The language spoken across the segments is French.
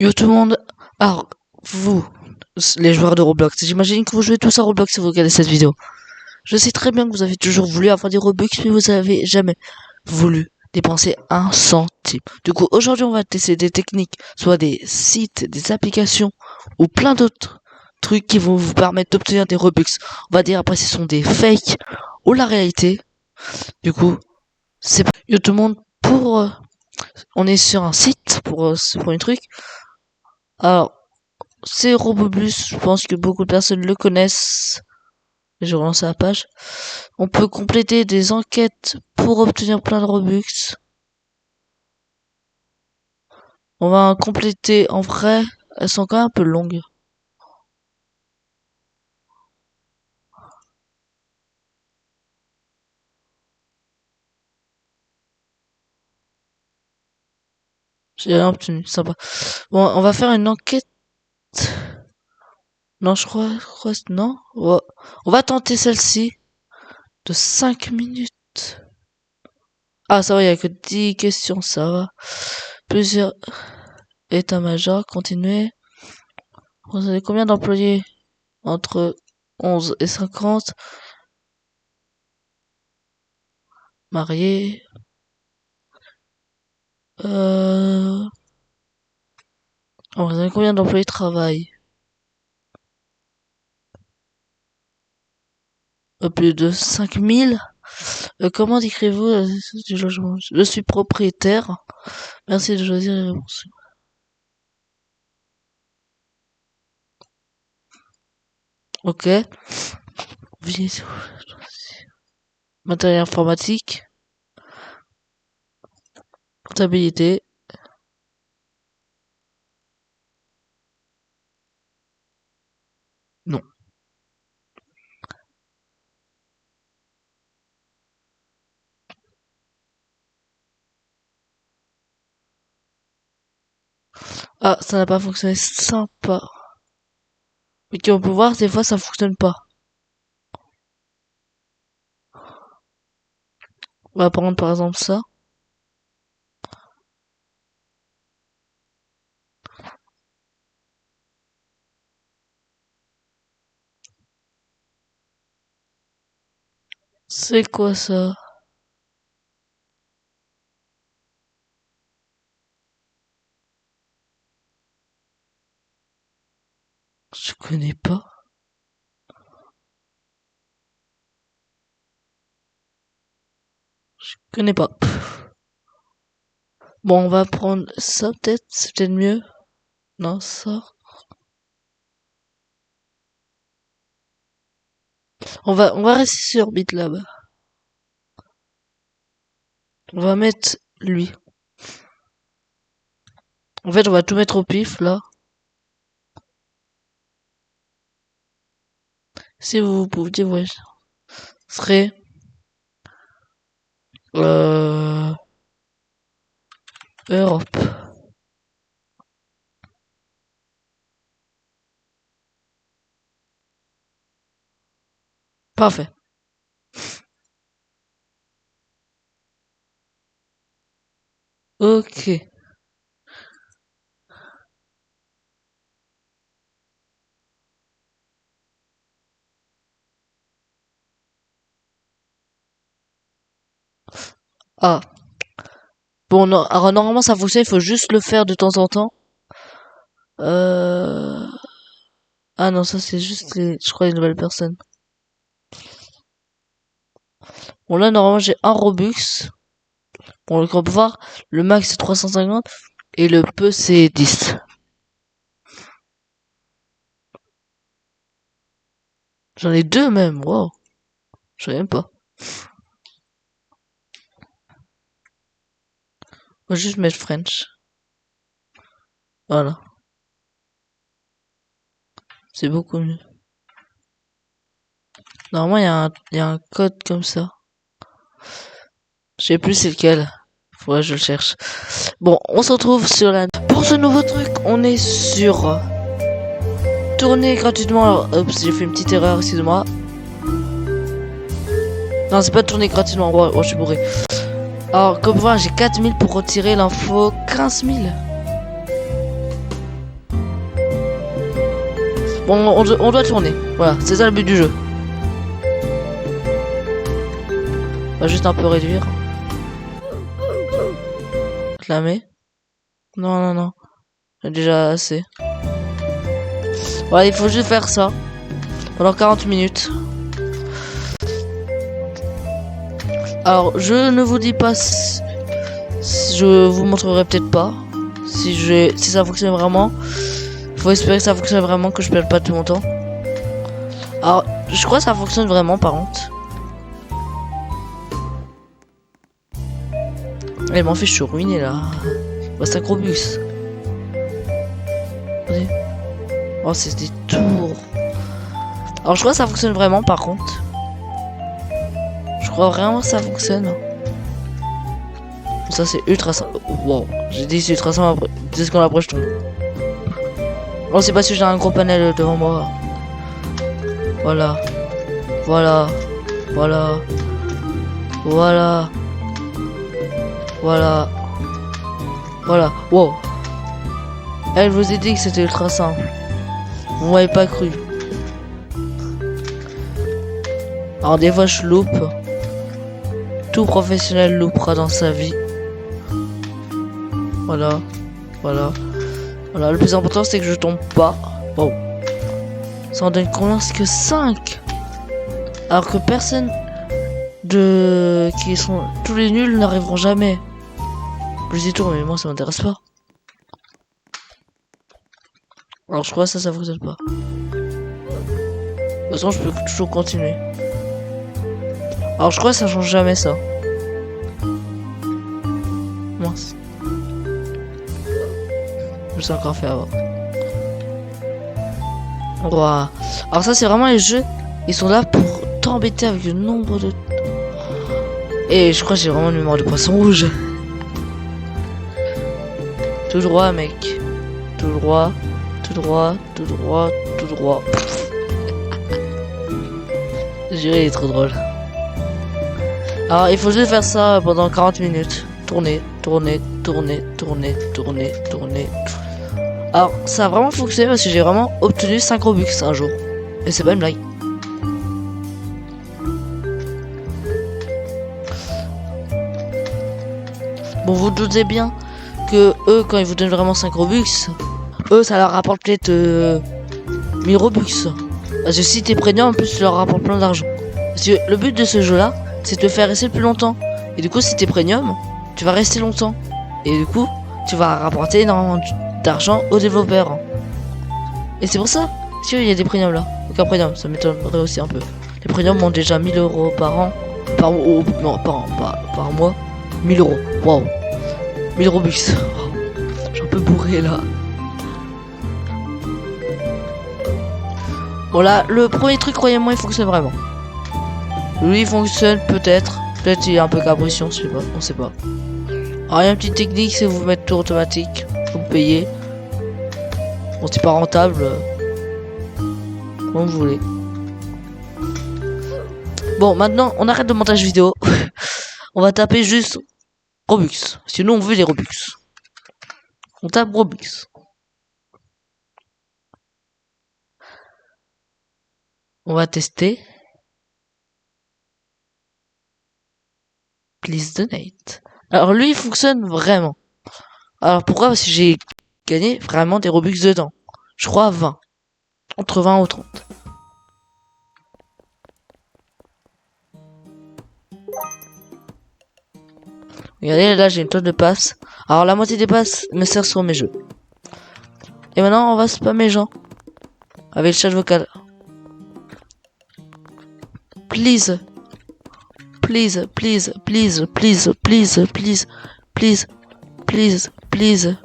Yo tout le monde, alors vous, les joueurs de Roblox, j'imagine que vous jouez tous à Roblox si vous regardez cette vidéo. Je sais très bien que vous avez toujours voulu avoir des Robux, mais vous avez jamais voulu dépenser un centime. Du coup, aujourd'hui, on va tester des techniques, soit des sites, des applications, ou plein d'autres trucs qui vont vous permettre d'obtenir des Robux. On va dire après si ce sont des fakes ou la réalité. Du coup, c'est yo tout le monde pour on est sur un site pour ce premier truc. Alors, c'est Robobus, je pense que beaucoup de personnes le connaissent. Je relance la page. On peut compléter des enquêtes pour obtenir plein de Robux. On va en compléter en vrai. Elles sont quand même un peu longues. J'ai rien obtenu, sympa. Bon, on va faire une enquête. Non, je crois non. On va tenter celle-ci de 5 minutes. Ah, ça va, il y a que 10 questions, ça va. Plusieurs états-majors, continuez. Vous avez combien d'employés? Entre 11 et 50. Mariés. Vous avez combien d'employés travaillent? Plus de 5000. Comment décrivez-vous du logement? Je suis propriétaire. Merci de choisir les réponses. Ok. Matériel informatique. Comptabilité. Non. Ah, ça n'a pas fonctionné. Sympa. Mais on peut voir, des fois, ça fonctionne pas. On va prendre par exemple ça. C'est quoi ça? Je connais pas. Je connais pas. Bon, on va prendre ça peut-être. C'est peut-être mieux. Non, ça. On va rester sur BitLab. On va mettre lui. En fait, on va tout mettre au pif, là. Si vous pouviez, ouais. Serait... Europe. Parfait. Ok. Ah. Bon, non, alors normalement ça fonctionne, il faut juste le faire de temps en temps. Ah non, ça c'est juste je crois, les nouvelles personnes. Bon, là, normalement, j'ai un Robux. Bon, on peut voir, le max c'est 350 et le peu c'est 10. J'en ai deux même, wow. Je savais même pas. On va juste mettre French. Voilà. C'est beaucoup mieux. Normalement, il y a un code comme ça. Je sais plus c'est lequel. Faudrait que je le cherche. Bon, on se retrouve sur la... Pour ce nouveau truc, on est sur... Tourner gratuitement. Alors, oups, j'ai fait une petite erreur, excusez-moi. Non, c'est pas tourner gratuitement. Oh, je suis bourré. Alors, comme vous voyez, j'ai 4000 pour retirer l'info. 15000. Bon, on doit tourner. Voilà, c'est ça le but du jeu. On va juste un peu réduire. Clamer. Non, non, non. J'ai déjà assez. Voilà, il faut juste faire ça. Pendant 40 minutes. Alors, je ne vous dis pas... Je vous montrerai peut-être pas. Si ça fonctionne vraiment. Faut espérer que ça fonctionne vraiment, que je perde pas tout mon temps. Alors, je crois que ça fonctionne vraiment par contre. Elle m'en fait, je suis ruiné là. Bah, c'est un gros bus. Oh, c'est des tours. Alors, je crois que ça fonctionne vraiment par contre. Je crois vraiment que ça fonctionne. Ça, c'est ultra simple. Wow, j'ai dit c'est ultra simple après. 10 secondes après, je tombe. Oh, c'est parce que j'ai un gros panel devant moi. Voilà. Voilà. Voilà. Voilà. Voilà. Voilà. Wow. Elle vous a dit que c'était ultra simple. Vous m'avez pas cru. Alors des fois je loupe. Tout professionnel loupera dans sa vie. Voilà. Voilà. Voilà. Le plus important c'est que je tombe pas. Bon. Ça en donne combien? C'est que 5. Alors que personne qui sont tous les nuls n'arriveront jamais. Je dis tout, mais moi ça m'intéresse pas. Alors je crois que ça fonctionne pas. De toute façon je peux toujours continuer. Alors je crois que ça change jamais ça. Mince. Je me suis encore fait avoir. Wow. Alors ça c'est vraiment les jeux. Ils sont là pour t'embêter avec le nombre de... Et je crois que j'ai vraiment une mémoire de poisson rouge. Tout droit mec. Tout droit. Tout droit. Tout droit. Tout droit. Juré, il est trop drôle. Alors il faut juste faire ça pendant 40 minutes. Tourner, tourner, tourner, tourner, tourner, tourner. Alors ça a vraiment fonctionné parce que j'ai vraiment obtenu 5 Robux un jour. Et c'est pas une blague. Bon, vous doutez bien que eux, quand ils vous donnent vraiment 5 Robux, eux, ça leur rapporte peut-être 1000 Robux. Parce que si t'es premium, en plus, tu leur rapportes plein d'argent. Parce que le but de ce jeu-là, c'est de te faire rester le plus longtemps. Et du coup, si t'es premium, tu vas rester longtemps. Et du coup, tu vas rapporter énormément d'argent aux développeurs. Et c'est pour ça qu'il y a des premiums là. Aucun premium, ça m'étonnerait aussi un peu. Les premiums ont déjà 1000 euros par an. Non, par mois. 1000 euros. Waouh. 1000 Robux. Je suis un peu bourré là. Voilà, le premier truc, croyez-moi, il fonctionne vraiment. Lui, il fonctionne peut-être. Peut-être il est un peu capricieux, je sais pas, on sait pas. Alors, il y a une petite technique, c'est vous mettre tout automatique. Vous payez. Bon, c'est pas rentable. Comme vous voulez. Bon, maintenant, on arrête de montage vidéo. On va taper juste Robux. Sinon, on veut des Robux. On tape Robux. On va tester. Please donate. Alors lui il fonctionne vraiment. Alors pourquoi? Parce que j'ai gagné vraiment des Robux dedans. Je crois 20. Entre 20 ou 30. Regardez là j'ai une tonne de passes. Alors la moitié des passes me sert sur mes jeux. Et maintenant on va spammer les gens. Avec le chat vocal. Please. Please, please, please, please, please, please, please, please, please.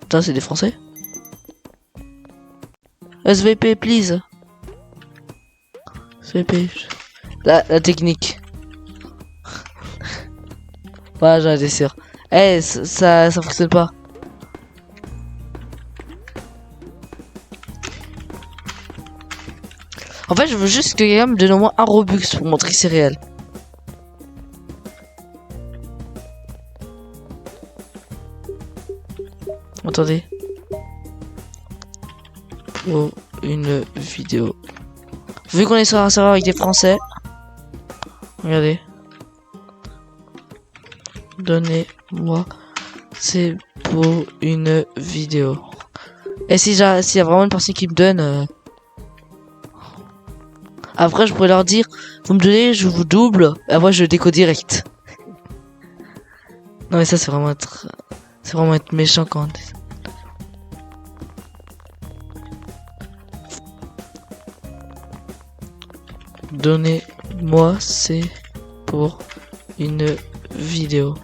Putain, c'est des Français. SVP, please. SVP. La technique. Voilà, j'en étais sûr. Eh, ça fonctionne pas. En fait, je veux juste que quelqu'un me donne au moins un Robux pour montrer que c'est réel. Attendez. pour une vidéo. Vu qu'on est sur un serveur avec des Français, regardez. Donnez-moi, c'est pour une vidéo. Et s'il y a vraiment une personne qui me donne, après je pourrais leur dire, vous me donnez, je vous double, et après je déco direct. Non mais ça c'est vraiment être méchant quand on dit ça. Donnez-moi, c'est pour une vidéo.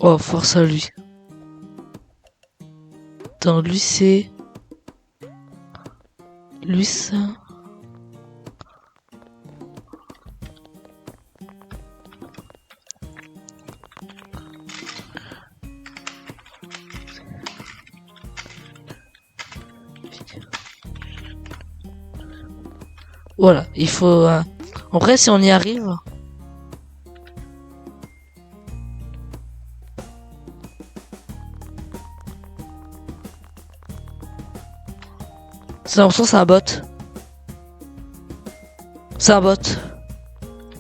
Oh, force à lui. Attends, lui c'est... Lui ça... Voilà, il faut... En vrai, si on y arrive... C'est l'impression que c'est un bot. C'est un bot.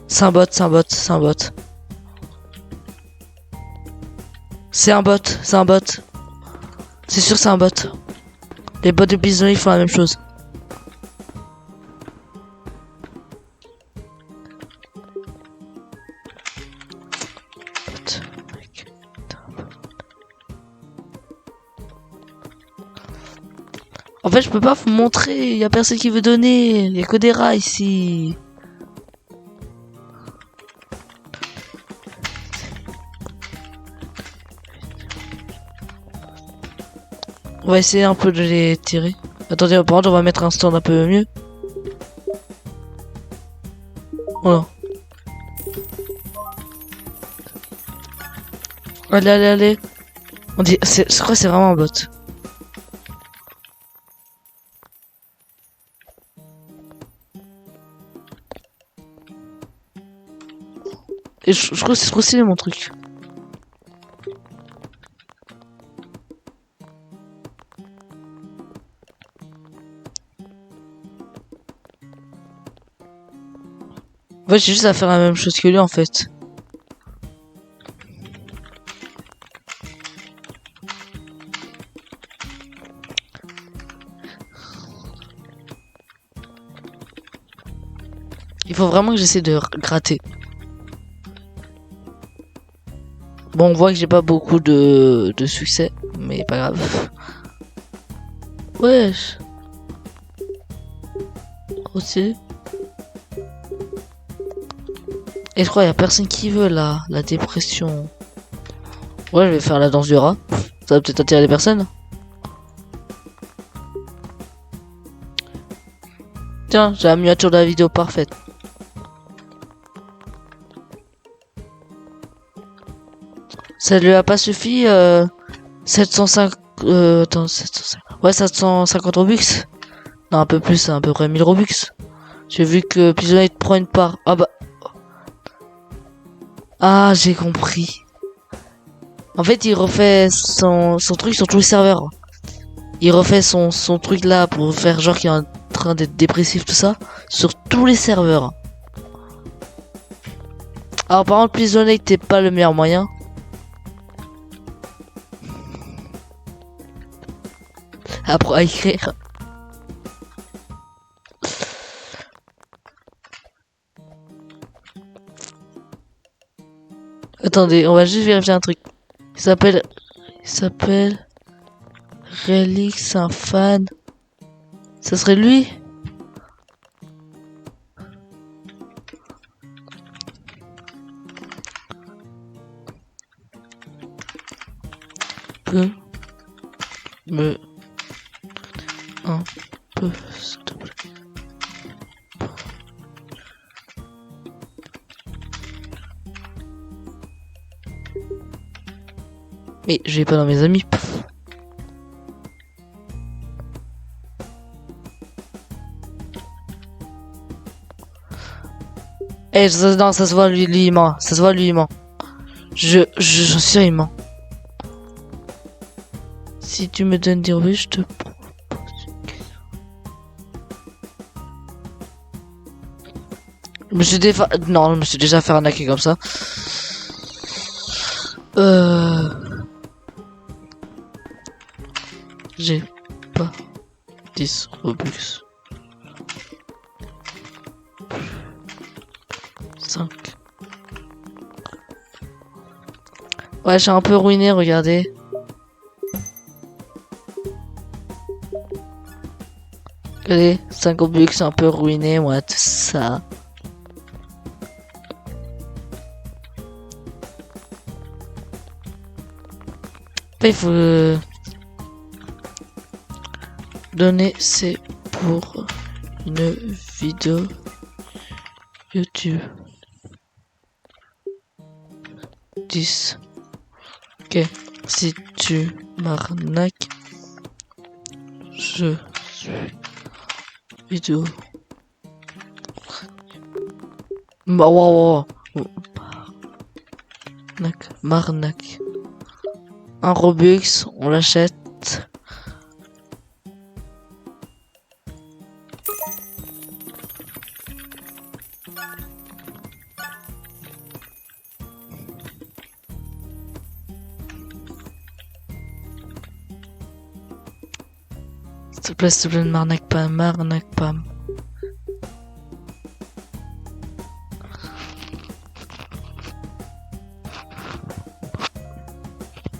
C'est un bot, c'est un bot, c'est un bot. C'est un bot, c'est un bot. C'est sûr c'est un bot. Les bots de Bison ils font la même chose. En fait, je peux pas vous montrer, y a personne qui veut donner, y a que des rats ici. On va essayer un peu de les tirer. Attendez, par contre, on va mettre un stand un peu mieux. Voilà. Allez, allez, allez. On dit, je crois que c'est vraiment un bot. Et je trouve que c'est trop stylé mon truc. En fait, j'ai juste à faire la même chose que lui en fait. Il faut vraiment que j'essaie de gratter. Bon, on voit que j'ai pas beaucoup de succès, mais pas grave. Wesh. Aussi. Et je crois qu'il y a personne qui veut la dépression. Ouais, je vais faire la danse du rat. Ça va peut-être attirer les personnes. Tiens, j'ai la miniature de la vidéo parfaite. Ça lui a pas suffi 705 attends 750 ouais 750 Robux. Non un peu plus, à peu près 1000 Robux. J'ai vu que Pisonite prend une part. Ah bah. Ah j'ai compris. En fait il refait son truc sur tous les serveurs. Il refait son truc là pour faire genre qu'il est en train d'être dépressif tout ça. Sur tous les serveurs. Alors par contre Pisonite t'es pas le meilleur moyen. Apprends à écrire. Attendez, on va juste vérifier un truc. Il s'appelle Relix, un fan. Ça serait lui? Peut me un peu s'il te plaît. Mais je vais pas dans mes amis. Eh, non, ça se voit, lui, il ment. Ça se voit, lui, il ment. J'en suis sûr, il ment. Si tu me donnes dire oui, je te propose une question. Non, je me suis déjà fait arnaquer comme ça. J'ai pas 10 Robux. 5. Ouais, j'ai un peu ruiné, regardez. Regardez, 5 Robux, un peu ruiné, moi, tout ça. Après, il faut donner, c'est pour une vidéo YouTube. 10. Ok, si tu m'arnaques, je suis vidéo. Bah, wow. Marnaque. Un Robux, on l'achète. S'il te plaît, ne m'arnaque pas.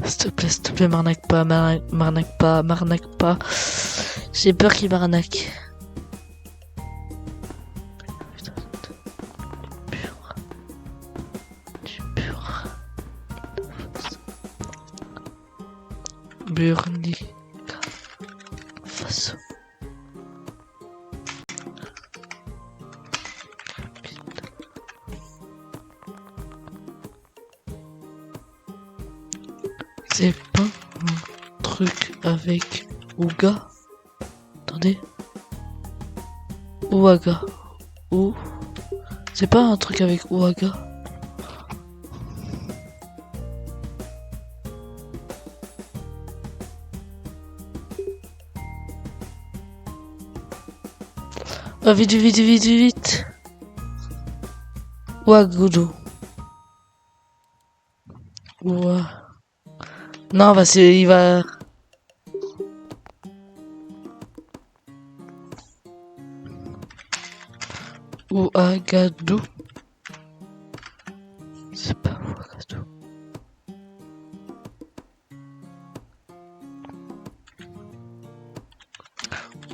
S'il te plaît, m'arnaque pas. J'ai peur qu'il m'arnaque. Burkina Faso. C'est pas un truc avec Ouga. Attendez. Ouaga. Ou. C'est pas un truc avec Ouaga. Oh, vite. Ouagadougou. Ouah. Non, bah il va. Ouagadou. C'est pas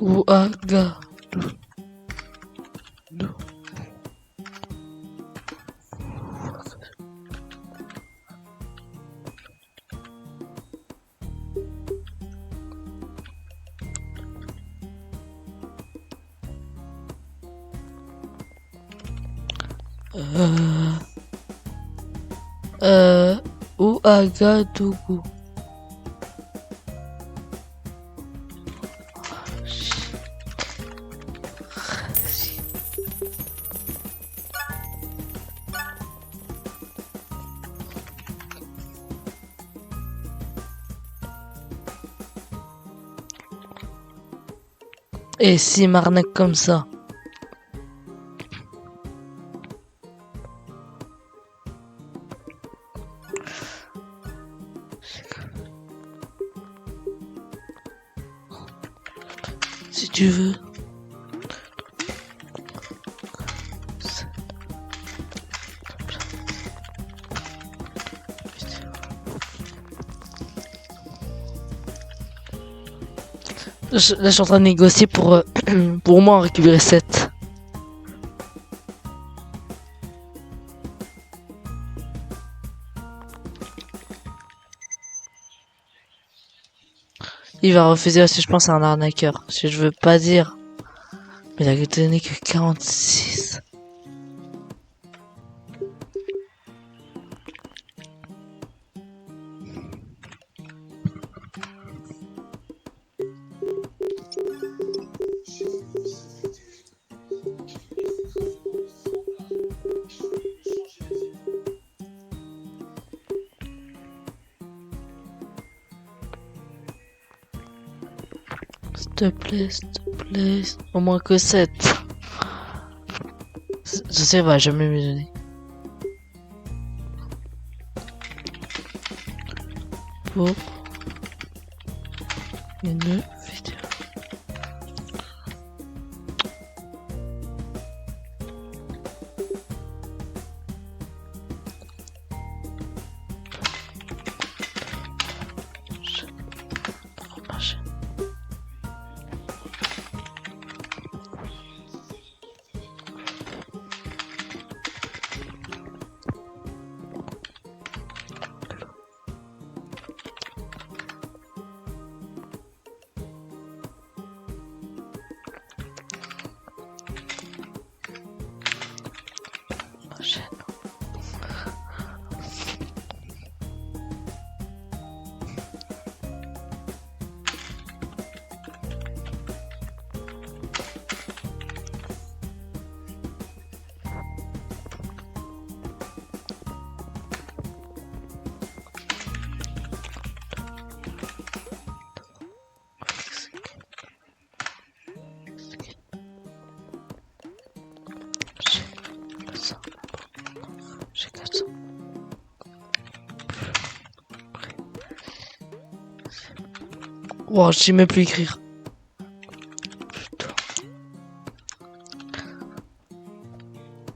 Ouagadou. Ouagadou. Ouagadougou. Et si m'arnaque comme ça. Si tu veux. Là, je suis en train de négocier pour au moins en récupérer 7. Il va refuser aussi, je pense, à un arnaqueur. Si je veux pas dire. Mais il a donné que 46. S'il te plaît. Au moins que 7. Je sais, va jamais me donner. Pour une vidéo. J'ai 400. Wow, je sais même plus écrire. Putain.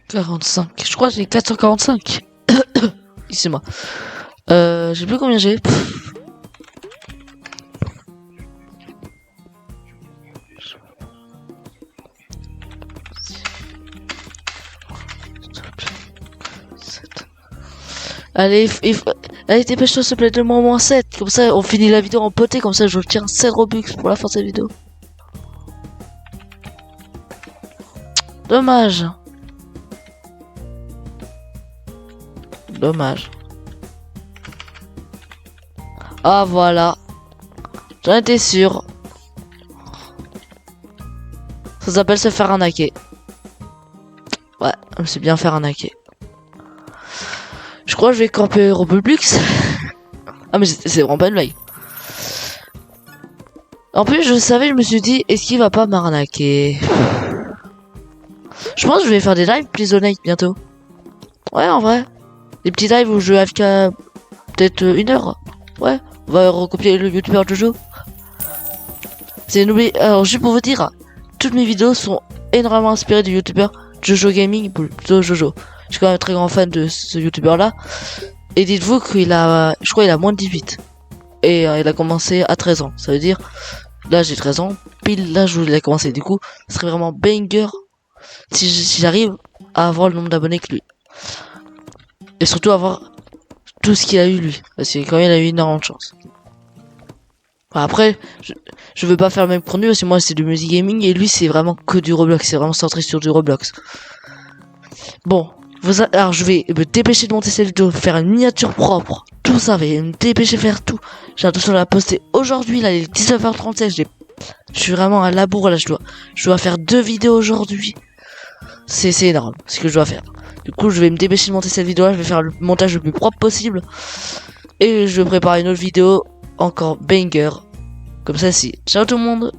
45. Je crois que j'ai 445. Ici moi. Je sais plus combien j'ai. Allez, allez, dépêche-toi, s'il te plaît, donne-moi au moins 7. Comme ça, on finit la vidéo en poté. Comme ça, je tiens 7 Robux pour la fin de cette vidéo. Dommage. Dommage. Ah, voilà. J'en étais sûr. Ça s'appelle se faire arnaquer. Ouais, je me suis bien fait arnaquer. Je crois que je vais camper Roblox. Ah mais c'est vraiment pas une blague. En plus je savais, je me suis dit, est-ce qu'il va pas m'arnaquer? Je pense que je vais faire des lives Please Donate bientôt. Ouais en vrai. Des petits lives où je vais AFK peut-être 1 heure. Ouais, on va recopier le youtubeur Jojo. C'est une alors juste pour vous dire, toutes mes vidéos sont énormément inspirées du youtubeur Jojo Gaming, plutôt Jojo. Je suis quand même un très grand fan de ce youtubeur là. Et dites-vous qu'il a, je crois il a moins de 18. Et il a commencé à 13 ans. Ça veut dire, là j'ai 13 ans, pile l'âge où il a commencé. Du coup, ce serait vraiment banger si j'arrive à avoir le nombre d'abonnés que lui. Et surtout avoir tout ce qu'il a eu lui. Parce que quand même il a eu énormément de chance. Enfin, après, je veux pas faire le même contenu parce que moi c'est du music gaming et lui c'est vraiment que du Roblox. C'est vraiment centré sur du Roblox. Bon. Alors je vais me dépêcher de monter cette vidéo, faire une miniature propre, tout ça, je vais me dépêcher de faire tout. J'ai l'intention de la poster aujourd'hui, là il est 19h37, je suis vraiment à la bourre là, je dois faire 2 vidéos aujourd'hui. C'est énorme ce que je dois faire. Du coup je vais me dépêcher de monter cette vidéo là, je vais faire le montage le plus propre possible. Et je vais préparer une autre vidéo encore banger, comme celle-ci. Ciao tout le monde.